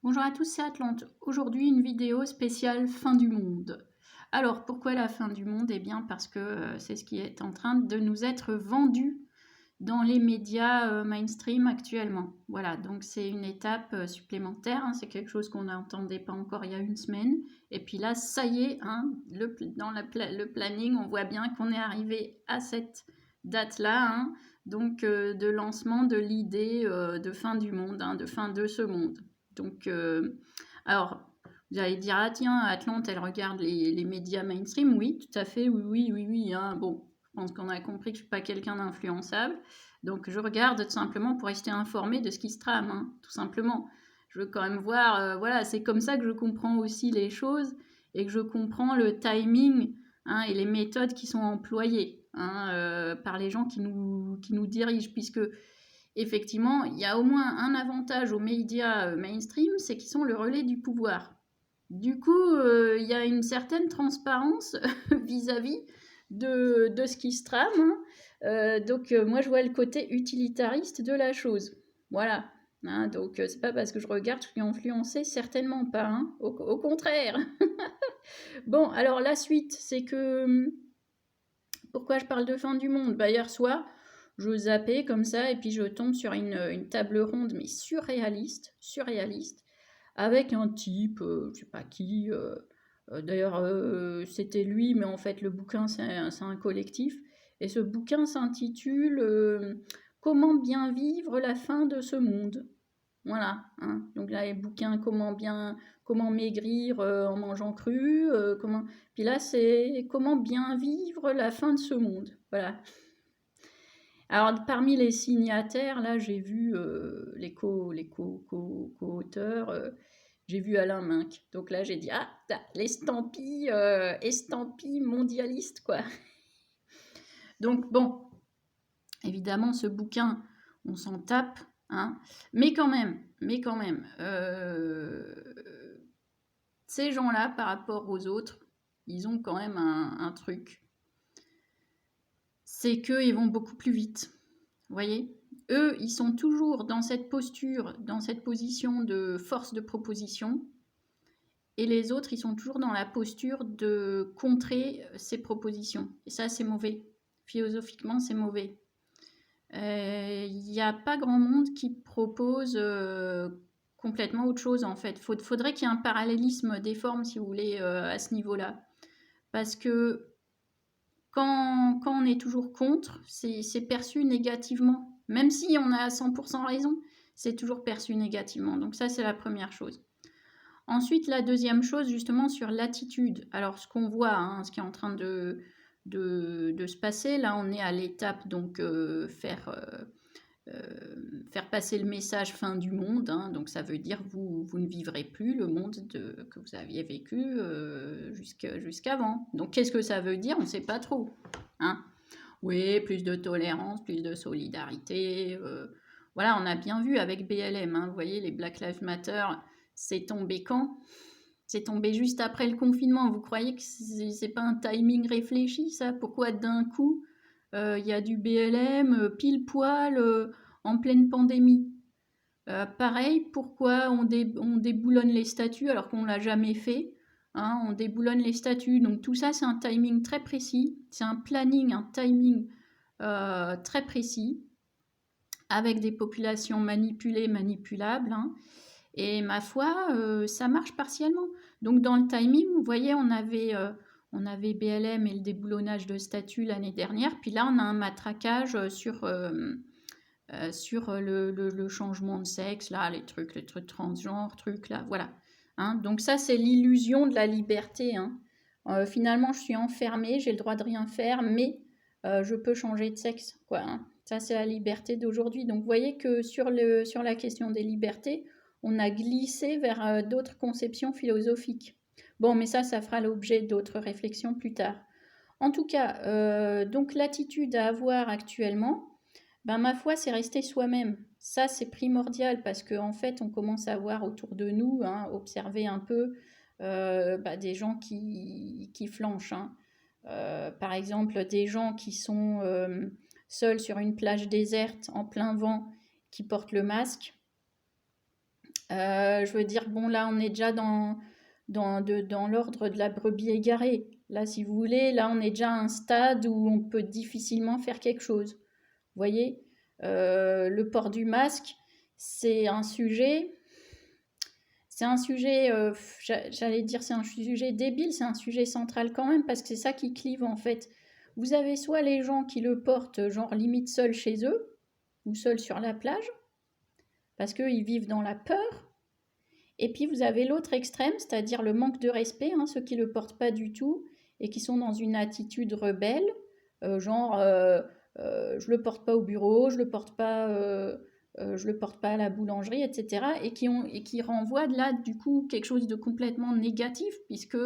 Bonjour à tous, c'est Atlante. Aujourd'hui, une vidéo spéciale fin du monde. Alors, pourquoi la fin du monde? Eh bien, parce que c'est ce qui est en train de nous être vendu dans les médias mainstream actuellement. Voilà, donc c'est une étape supplémentaire, hein, c'est quelque chose qu'on n'entendait pas encore il y a une semaine. Et puis là, ça y est, hein, dans le planning, on voit bien qu'on est arrivé à cette date-là, hein, donc de lancement de l'idée de fin du monde, hein, de fin de ce monde. Donc, alors, vous allez dire, ah tiens, Atlante, elle regarde les médias mainstream. Oui, tout à fait, oui. Hein. Bon, je pense qu'on a compris que je ne suis pas quelqu'un d'influençable. Donc, je regarde tout simplement pour rester informée de ce qui se trame, hein, tout simplement. Je veux quand même voir, voilà, c'est comme ça que je comprends aussi les choses et que je comprends le timing, hein, et les méthodes qui sont employées, hein, par les gens qui nous dirigent, puisque effectivement, il y a au moins un avantage aux médias mainstream, c'est qu'ils sont le relais du pouvoir. Du coup, il y a une certaine transparence vis-à-vis de ce qui se trame, hein. Donc, moi, je vois le côté utilitariste de la chose. Voilà. Hein, donc, c'est pas parce que je regarde que je suis influencée, certainement pas. Hein, au contraire. Bon, alors la suite, c'est que pourquoi je parle de fin du monde? Bah, hier soir, je zappais comme ça et puis je tombe sur une table ronde, mais surréaliste, avec un type, je sais pas qui, d'ailleurs c'était lui, mais en fait le bouquin c'est un collectif. Et ce bouquin s'intitule Comment bien vivre la fin de ce monde. Voilà, hein. Donc là, les bouquins, comment maigrir en mangeant cru, comment. Puis là, c'est comment bien vivre la fin de ce monde. Voilà. Alors, parmi les signataires, là, j'ai vu les co-auteurs, j'ai vu Alain Minc. Donc là, j'ai dit, ah, l'estampille mondialiste, quoi. Donc, bon, évidemment, ce bouquin, on s'en tape, hein, mais quand même, ces gens-là, par rapport aux autres, ils ont quand même un truc. C'est qu'ils vont beaucoup plus vite. Vous voyez? Eux, ils sont toujours dans cette posture, dans cette position de force de proposition. Et les autres, ils sont toujours dans la posture de contrer ces propositions. Et ça, c'est mauvais. Philosophiquement, c'est mauvais. Il n'y a pas grand monde qui propose complètement autre chose, en fait. Faudrait qu'il y ait un parallélisme des formes, si vous voulez, à ce niveau-là. Parce que quand on est toujours contre, c'est perçu négativement. Même si on a 100% raison, c'est toujours perçu négativement. Donc ça, c'est la première chose. Ensuite, la deuxième chose, justement, sur l'attitude. Alors, ce qu'on voit, hein, ce qui est en train de se passer, là, on est à l'étape, donc, faire passer le message fin du monde, hein, donc ça veut dire vous ne vivrez plus le monde que vous aviez vécu jusqu'avant. Donc qu'est-ce que ça veut dire? On ne sait pas trop. Hein. Oui, plus de tolérance, plus de solidarité. Voilà, on a bien vu avec BLM, hein, vous voyez, les Black Lives Matter, c'est tombé quand? C'est tombé juste après le confinement. Vous croyez que c'est pas un timing réfléchi, ça? Pourquoi d'un coup il y a du BLM pile poil en pleine pandémie? Pareil, pourquoi on déboulonne les statuts alors qu'on ne l'a jamais fait, hein, on déboulonne les statuts. Donc tout ça, c'est un timing très précis. C'est un planning, un timing très précis, avec des populations manipulées, manipulables. Hein. Et ma foi, ça marche partiellement. Donc dans le timing, vous voyez, on avait BLM et le déboulonnage de statuts l'année dernière, puis là on a un matraquage sur le changement de sexe, là, les trucs transgenres, trucs là, voilà. Hein, donc ça, c'est l'illusion de la liberté. Hein. Finalement, je suis enfermée, j'ai le droit de rien faire, mais je peux changer de sexe, quoi. Hein. Ça, c'est la liberté d'aujourd'hui. Donc, vous voyez que sur la question des libertés, on a glissé vers d'autres conceptions philosophiques. Bon, mais ça fera l'objet d'autres réflexions plus tard. En tout cas, donc l'attitude à avoir actuellement, ben, ma foi, c'est rester soi-même. Ça, c'est primordial parce qu'en fait, on commence à voir autour de nous, hein, observer un peu des gens qui flanchent. Hein. Par exemple, des gens qui sont seuls sur une plage déserte en plein vent, qui portent le masque. Je veux dire, bon, là, on est déjà dans l'ordre de la brebis égarée. Là, si vous voulez, là, on est déjà à un stade où on peut difficilement faire quelque chose. Vous voyez, le port du masque, c'est un sujet, j'allais dire, c'est un sujet débile, c'est un sujet central quand même, parce que c'est ça qui clive en fait. Vous avez soit les gens qui le portent, genre limite seuls chez eux, ou seuls sur la plage, parce qu'ils vivent dans la peur. Et puis vous avez l'autre extrême, c'est-à-dire le manque de respect, hein, ceux qui ne le portent pas du tout et qui sont dans une attitude rebelle, genre je le porte pas au bureau, je le porte pas à la boulangerie, etc. Et qui renvoient de là du coup quelque chose de complètement négatif puisque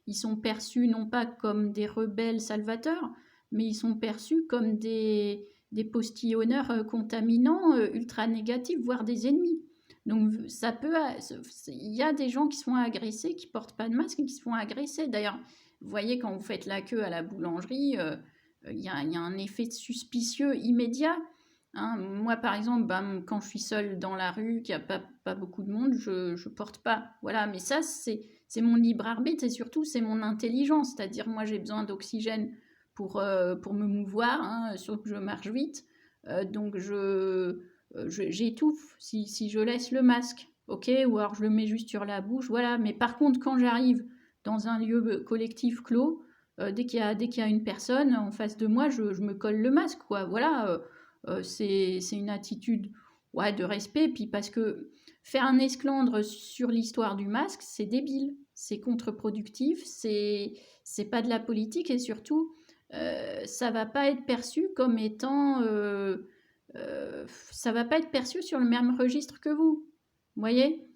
ils sont perçus non pas comme des rebelles salvateurs, mais ils sont perçus comme des postillonneurs contaminants, ultra négatifs, voire des ennemis. Donc ça peut, il y a des gens qui se font agresser, qui portent pas de masque et qui se font agresser. D'ailleurs, vous voyez quand vous faites la queue à la boulangerie, il y a un effet suspicieux immédiat. Hein. Moi, par exemple, quand je suis seule dans la rue, qu'il n'y a pas beaucoup de monde, je porte pas. Voilà, mais ça, c'est mon libre arbitre et surtout, c'est mon intelligence. C'est-à-dire, moi, j'ai besoin d'oxygène pour me mouvoir, hein, surtout que je marche vite. Donc, j'étouffe si je laisse le masque, ok, ou alors je le mets juste sur la bouche, voilà. Mais par contre, quand j'arrive dans un lieu collectif clos, dès qu'il y a une personne en face de moi, je me colle le masque, quoi. Voilà, c'est une attitude, ouais, de respect. Puis parce que faire un esclandre sur l'histoire du masque, c'est débile, c'est contre-productif, c'est pas de la politique et surtout, ça va pas être perçu comme étant ça va pas être perçu sur le même registre que vous. Vous voyez,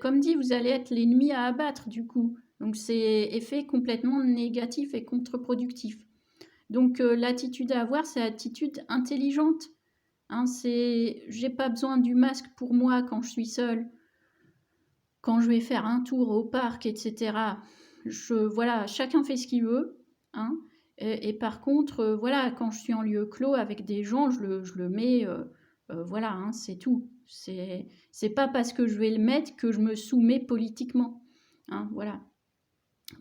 comme dit, vous allez être l'ennemi à abattre du coup. Donc c'est effet complètement négatif et contre-productif. Donc l'attitude à avoir, c'est l'attitude intelligente. Hein, j'ai pas besoin du masque pour moi quand je suis seule, quand je vais faire un tour au parc, etc. Voilà, chacun fait ce qu'il veut. Hein, et par contre, voilà, quand je suis en lieu clos avec des gens, je le mets, voilà, hein, c'est tout. C'est pas parce que je vais le mettre que je me soumets politiquement. Hein, voilà.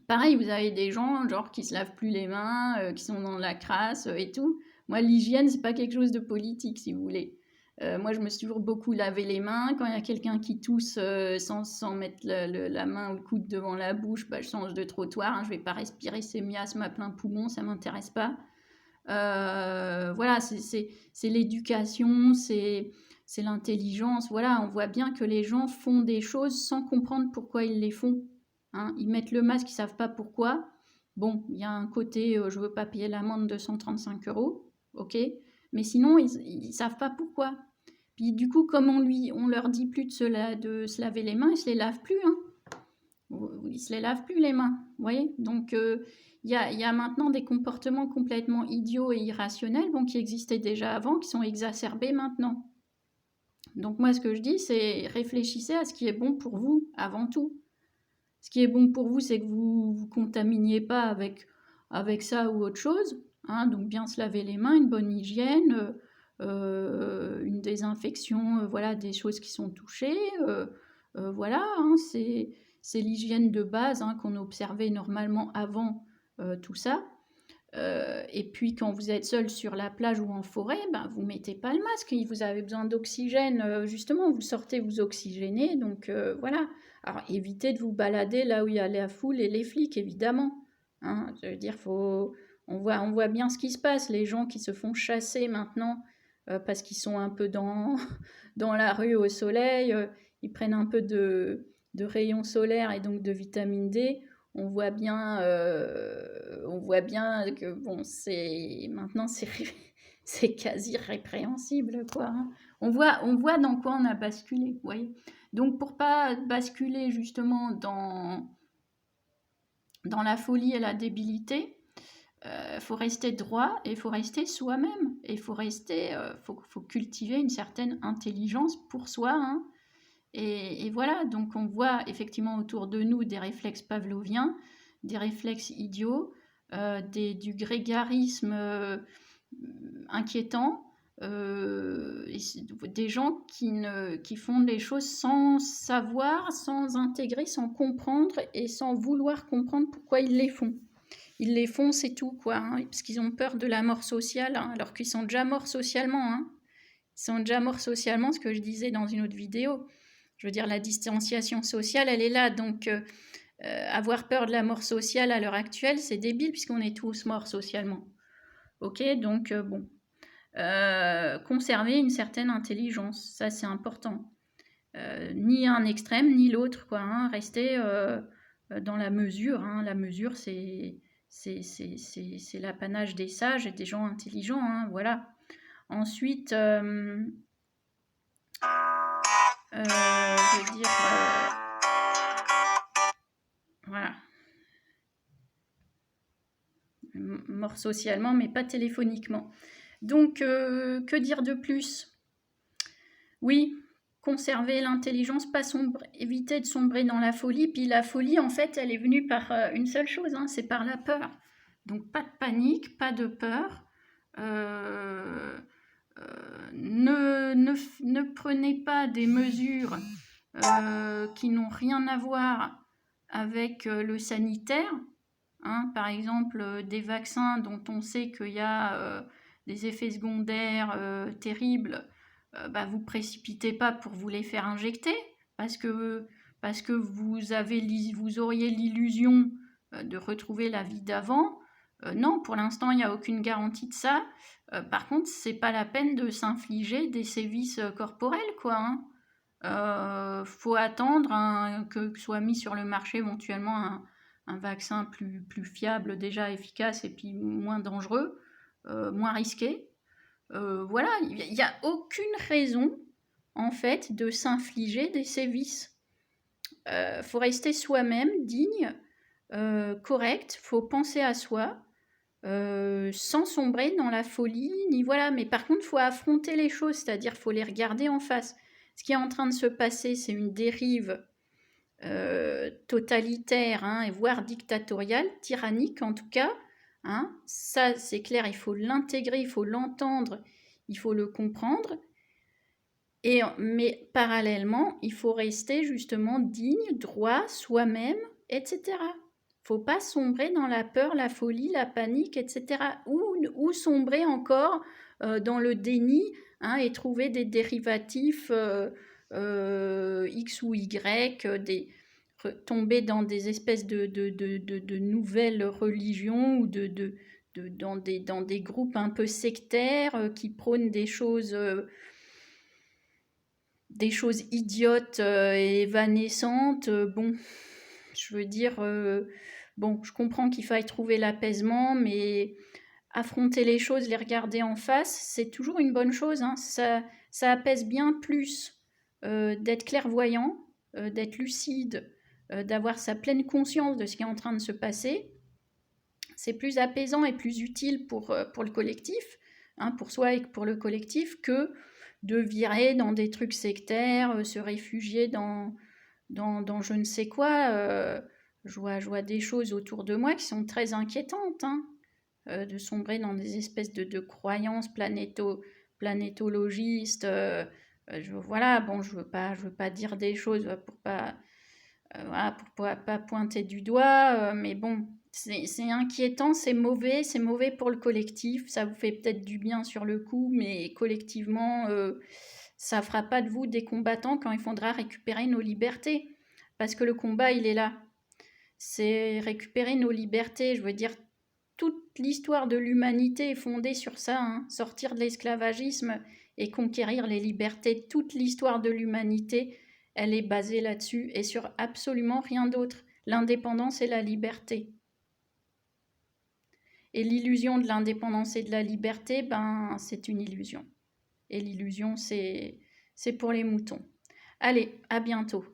Pareil, vous avez des gens genre qui se lavent plus les mains, qui sont dans la crasse et tout. Moi, l'hygiène, c'est pas quelque chose de politique, si vous voulez. Moi, je me suis toujours beaucoup lavé les mains. Quand il y a quelqu'un qui tousse sans mettre la main ou le coude devant la bouche, bah, je change de trottoir. Hein, je vais pas respirer ces miasmes à plein poumon, ça m'intéresse pas. Voilà, c'est l'éducation, c'est l'intelligence. Voilà, on voit bien que les gens font des choses sans comprendre pourquoi ils les font. Hein. Ils mettent le masque, ils savent pas pourquoi. Bon, il y a un côté, je veux pas payer l'amende de 135 €, ok, mais sinon, ils savent pas pourquoi. Puis du coup, comme on leur dit plus de se laver les mains, ils se les lavent plus, hein. Ils se les lavent plus les mains, vous voyez. Donc, il y a maintenant des comportements complètement idiots et irrationnels, bon, qui existaient déjà avant, qui sont exacerbés maintenant. Donc moi, ce que je dis, c'est réfléchissez à ce qui est bon pour vous, avant tout. Ce qui est bon pour vous, c'est que vous ne vous contaminiez pas avec ça ou autre chose. Hein, donc bien se laver les mains, une bonne hygiène, une désinfection, voilà, des choses qui sont touchées. Voilà, hein, c'est l'hygiène de base, hein, qu'on observait normalement avant tout ça. Et puis quand vous êtes seul sur la plage ou en forêt, ben, vous ne mettez pas le masque, vous avez besoin d'oxygène, justement, vous sortez, vous oxygénez, donc voilà. Alors évitez de vous balader là où il y a la foule et les flics, évidemment. Hein, je veux dire, on voit bien ce qui se passe, les gens qui se font chasser maintenant parce qu'ils sont un peu dans la rue au soleil, ils prennent un peu de rayons solaires et donc de vitamine D. On voit bien que bon, maintenant c'est quasi répréhensible, quoi. Hein. On voit dans quoi on a basculé, vous voyez. Donc pour pas basculer justement dans la folie et la débilité, faut rester droit et faut rester soi-même et faut cultiver une certaine intelligence pour soi. Hein. Et voilà, donc on voit effectivement autour de nous des réflexes pavloviens, des réflexes idiots, du grégarisme inquiétant, des gens qui font les choses sans savoir, sans intégrer, sans comprendre et sans vouloir comprendre pourquoi ils les font. Ils les font, c'est tout, quoi, hein, parce qu'ils ont peur de la mort sociale, hein, alors qu'ils sont déjà morts socialement. Hein. Ils sont déjà morts socialement, ce que je disais dans une autre vidéo. Je veux dire, la distanciation sociale, elle est là, donc avoir peur de la mort sociale à l'heure actuelle, c'est débile, puisqu'on est tous morts socialement. Ok, donc bon. Conserver une certaine intelligence, ça c'est important. Ni un extrême, ni l'autre, quoi. Hein, rester dans la mesure. Hein, la mesure, c'est l'apanage des sages et des gens intelligents. Hein, voilà. Ensuite, je veux dire, voilà. Mort socialement, mais pas téléphoniquement. Donc, que dire de plus? Oui, conserver l'intelligence, pas éviter de sombrer dans la folie. Puis la folie, en fait, elle est venue par une seule chose, hein, c'est par la peur. Donc pas de panique, pas de peur. Ne prenez pas des mesures qui n'ont rien à voir avec le sanitaire. Hein, par exemple, des vaccins dont on sait qu'il y a des effets secondaires terribles. Bah, vous précipitez pas pour vous les faire injecter parce que vous auriez l'illusion de retrouver la vie d'avant. Non, pour l'instant, il n'y a aucune garantie de ça. Par contre, c'est pas la peine de s'infliger des sévices corporels, quoi. Hein. Faut attendre que soit mis sur le marché éventuellement un vaccin plus fiable, déjà efficace et puis moins dangereux, moins risqué. Voilà, il n'y a aucune raison, en fait, de s'infliger des sévices. Faut rester soi-même, digne, correct, faut penser à soi, sans sombrer dans la folie, ni voilà. Mais par contre, faut affronter les choses, c'est-à-dire faut les regarder en face. Ce qui est en train de se passer, c'est une dérive totalitaire, hein, et voire dictatoriale, tyrannique en tout cas. Hein, ça, c'est clair, il faut l'intégrer, il faut l'entendre, il faut le comprendre. Mais parallèlement, il faut rester justement digne, droit, soi-même, etc. Il ne faut pas sombrer dans la peur, la folie, la panique, etc. Ou sombrer encore dans le déni, hein, et trouver des dérivatifs X ou Y, tomber dans des espèces de nouvelles religions ou dans des groupes un peu sectaires qui prônent des choses idiotes et évanescentes. Bon, je veux dire, bon, je comprends qu'il faille trouver l'apaisement, mais affronter les choses, les regarder en face, c'est toujours une bonne chose. Hein. Ça apaise bien plus d'être clairvoyant, d'être lucide, d'avoir sa pleine conscience de ce qui est en train de se passer. C'est plus apaisant et plus utile pour le collectif, hein, pour soi et pour le collectif, que de virer dans des trucs sectaires, se réfugier dans je ne sais quoi. Je vois des choses autour de moi qui sont très inquiétantes, hein, de sombrer dans des espèces de croyances planétologistes. Voilà, bon, je veux pas dire des choses pour pas pointer du doigt, mais bon, c'est inquiétant, c'est mauvais pour le collectif, ça vous fait peut-être du bien sur le coup, mais collectivement, ça fera pas de vous des combattants quand il faudra récupérer nos libertés, parce que le combat, il est là. C'est récupérer nos libertés, je veux dire, toute l'histoire de l'humanité est fondée sur ça, hein, sortir de l'esclavagisme et conquérir les libertés, toute l'histoire de l'humanité, elle est basée là-dessus et sur absolument rien d'autre. L'indépendance et la liberté. Et l'illusion de l'indépendance et de la liberté, ben, c'est une illusion. Et l'illusion, c'est pour les moutons. Allez, à bientôt.